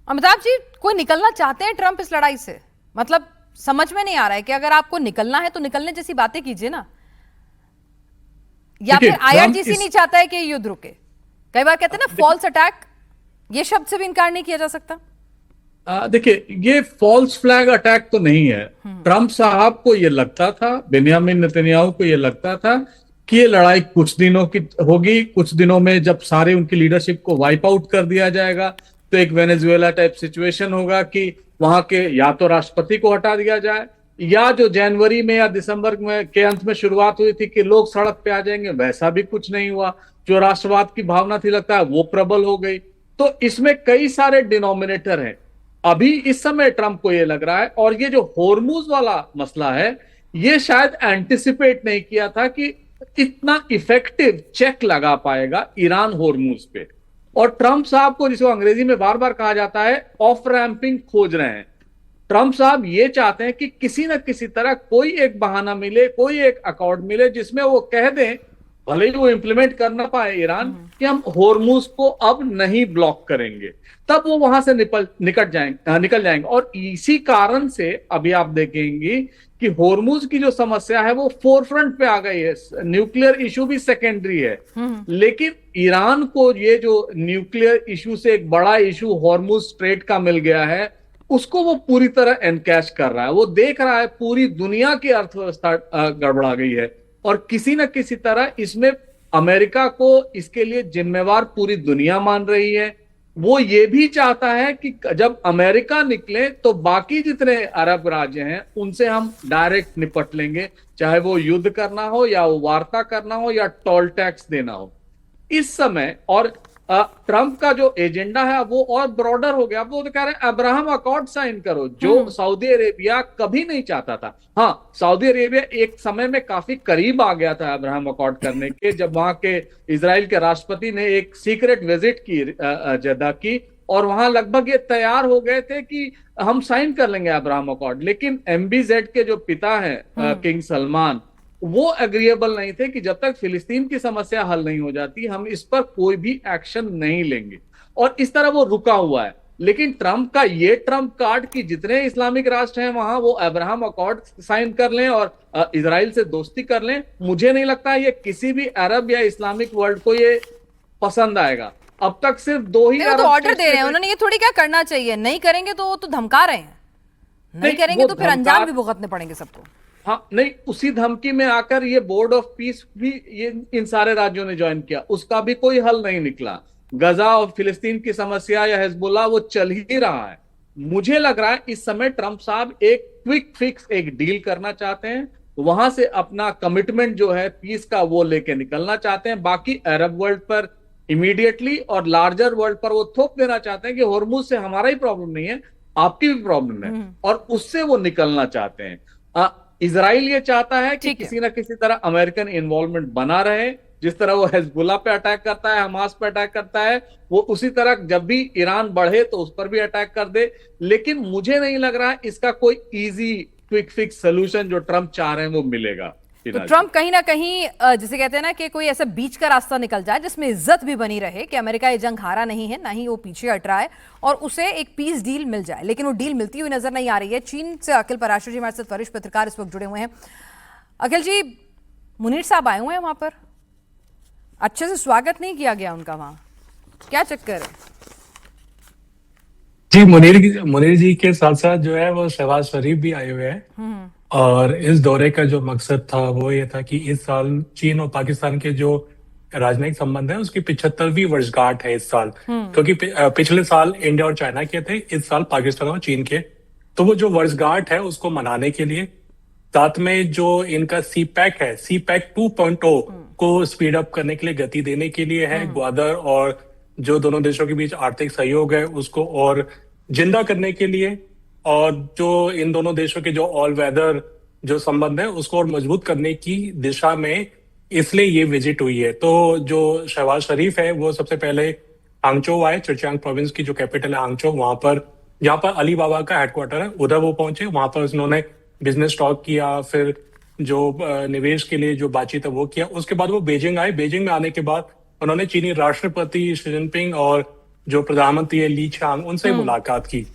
अमिताभ जी, कोई निकलना चाहते हैं ट्रंप इस लड़ाई से? मतलब समझ में नहीं आ रहा है कि अगर आपको निकलना है तो निकलने जैसी बातें कीजिए ना। या देखिए फिर ट्रम्प आईआरजीसी इस नहीं चाहता है कि ये युद्ध रुके? कई बार कहते हैं ना, देखिए फॉल्स अटैक, ये शब्द से भी इनकार नहीं किया जा सकता। देखिए ये फॉल्स फ्लैग अटैक तो नहीं है। ट्रम्प साहब को ये लगता था, बेंयामिन नेतन्याहू को ये लगता था कि ये लड़ाई कुछ दिनों की होगी। कुछ दिनों में जब सारे उनकी लीडरशिप को वाइप आउट कर दिया जाएगा तो एक वेनेजुएला टाइप सिचुएशन होगा कि वहां के या तो राष्ट्रपति को हटा दिया जाए, या जो जनवरी में या दिसंबर में के अंत में शुरुआत हुई थी कि लोग सड़क पे आ जाएंगे, वैसा भी कुछ नहीं हुआ। जो राष्ट्रवाद की भावना थी, लगता है वो प्रबल हो गई। तो इसमें कई सारे डिनोमिनेटर हैं। अभी इस समय ट्रंप को यह लग रहा है, और ये जो होर्मुज वाला मसला है, ये शायद एंटिसिपेट नहीं किया था कि इतना इफेक्टिव चेक लगा पाएगा ईरान होर्मुज पे। और ट्रंप साहब को, जिसको अंग्रेजी में बार बार कहा जाता है, ऑफ रैंपिंग खोज रहे हैं। ट्रंप साहब ये चाहते हैं कि किसी न किसी तरह कोई एक बहाना मिले, कोई एक अकॉर्ड मिले जिसमें वो कह दें, भले ही वो इंप्लीमेंट कर ना पाए ईरान, कि हम होर्मुज को अब नहीं ब्लॉक करेंगे। तब वो वहां से निकल जाएंगे। और इसी कारण से अभी आप देखेंगे कि होर्मुज की जो समस्या है वो फोरफ्रंट पे आ गई है। न्यूक्लियर इशू भी सेकेंडरी है, लेकिन ईरान को ये जो न्यूक्लियर इशू से एक बड़ा इशू होर्मुज स्ट्रेट का मिल गया है, उसको वो पूरी तरह एनकैश कर रहा है। वो देख रहा है पूरी दुनिया की अर्थव्यवस्था गड़बड़ा गई है, और किसी न किसी तरह इसमें अमेरिका को इसके लिए जिम्मेवार पूरी दुनिया मान रही है। वो ये भी चाहता है कि जब अमेरिका निकले तो बाकी जितने अरब राज्य हैं उनसे हम डायरेक्ट निपट लेंगे, चाहे वो युद्ध करना हो या वो वार्ता करना हो या टोल टैक्स देना हो इस समय। और ट्रंप का जो एजेंडा है वो और ब्रॉडर हो गया। अब वो तो कह रहे हैं अब्राहम अकॉर्ड साइन करो, जो सऊदी अरेबिया कभी नहीं चाहता था। हाँ, सऊदी अरेबिया एक समय में काफी करीब आ गया था अब्राहम अकॉर्ड करने के, जब वहां के इजराइल के राष्ट्रपति ने एक सीक्रेट विजिट की जद्दा की, और वहां लगभग ये तैयार हो गए थे कि हम साइन कर लेंगे अब्राहम अकॉर्ड। लेकिन एमबीजेड के जो पिता हैं किंग सलमान, वो एग्रीएबल नहीं थे कि जब तक फिलिस्तीन की समस्या हल नहीं हो जाती हम इस पर कोई भी एक्शन नहीं लेंगे। और इस तरह वो रुका हुआ है। लेकिन ट्रंप का ये ट्रंप कार्ड कि जितने इस्लामिक राष्ट्र हैं वहां वो अब्राहम अकॉर्ड साइन कर लें और इजराइल से दोस्ती कर लें, मुझे नहीं लगता ये किसी भी अरब या इस्लामिक वर्ल्ड को ये पसंद आएगा। अब तक सिर्फ दो ही वो तो अरब ऑर्डर दे स्टेट्स रहे हैं, ने। उन्होंने ये थोड़ी क्या करना चाहिए, नहीं करेंगे तो वो तो धमका रहे हैं। नहीं नहीं, करेंगे वो तो फिर अंजाम धमका। भी भुगतने पड़ेंगे सबको। हाँ नहीं, उसी धमकी में आकर ये बोर्ड ऑफ पीस भी ये इन सारे राज्यों ने ज्वाइन किया, उसका भी कोई हल नहीं निकला। गजा और फिलिस्तीन की समस्या या हिजबुल्लाह वो चल ही रहा है। मुझे लग रहा है इस समय ट्रंप साहब एक क्विक फिक्स, एक डील करना चाहते हैं, वहां से अपना कमिटमेंट जो है पीस का वो लेके निकलना चाहते हैं। बाकी अरब वर्ल्ड पर इमीडिएटली और लार्जर वर्ल्ड पर वो थोप देना चाहते हैं कि होर्मुज से हमारा ही प्रॉब्लम नहीं है, आपकी भी प्रॉब्लम है, और उससे वो निकलना चाहते हैं। इजराइल ये चाहता है कि ठीक है। किसी ना किसी तरह अमेरिकन इन्वॉल्वमेंट बना रहे। जिस तरह वो हिजबुल्लाह पे अटैक करता है, हमास पे अटैक करता है, वो उसी तरह जब भी ईरान बढ़े तो उस पर भी अटैक कर दे। लेकिन मुझे नहीं लग रहा है इसका कोई इजी क्विक फिक्स सोल्यूशन जो ट्रंप चाह रहे हैं वो मिलेगा। तो ट्रंप कहीं ना कहीं जिसे कहते हैं ना कि कोई ऐसा बीच का रास्ता निकल जाए जिसमें इज्जत भी बनी रहे कि अमेरिका ये जंग हारा नहीं है, ना ही वो पीछे हट रहा है, और उसे एक पीस डील मिल जाए। लेकिन वो डील मिलती हुई नजर नहीं आ रही है। चीन से अखिल पराशर जी हमारे साथ वरिष्ठ पत्रकार इस वक्त जुड़े हुए हैं। अखिल जी, मुनीर साहब आए हुए हैं वहां पर, अच्छे से स्वागत नहीं किया गया उनका, वहां क्या चक्कर है? जी, मुनीर जी के साथ साथ जो है वो शहबाज शरीफ भी आए हुए हैं। और इस दौरे का जो मकसद था वो ये था कि इस साल चीन और पाकिस्तान के जो राजनयिक संबंध है उसकी 75वीं वर्षगांठ है इस साल। क्योंकि पिछले साल इंडिया और चाइना के थे, इस साल पाकिस्तान और चीन के। तो वो जो वर्षगांठ है उसको मनाने के लिए, साथ में जो इनका सी पैक है, सी पैक 2.0 को स्पीड अप करने के लिए, गति देने के लिए है, ग्वादर और जो दोनों देशों के बीच आर्थिक सहयोग है उसको और जिंदा करने के लिए, और जो इन दोनों देशों के जो ऑल वेदर जो संबंध है उसको और मजबूत करने की दिशा में इसलिए ये विजिट हुई है। तो जो शहबाज शरीफ है वो सबसे पहले हांगचो आए, चुचियांग प्रोविंस की जो कैपिटल है हांगचो, वहां पर जहां पर अली बाबा का हेडक्वार्टर है उधर वो पहुंचे। वहां पर उन्होंने बिजनेस टॉक किया, फिर जो निवेश के लिए जो बातचीत है वो किया। उसके बाद वो बीजिंग आए। बीजिंग में आने के बाद उन्होंने चीनी राष्ट्रपति शी जिनपिंग और जो प्रधानमंत्री है ली चांग उनसे मुलाकात की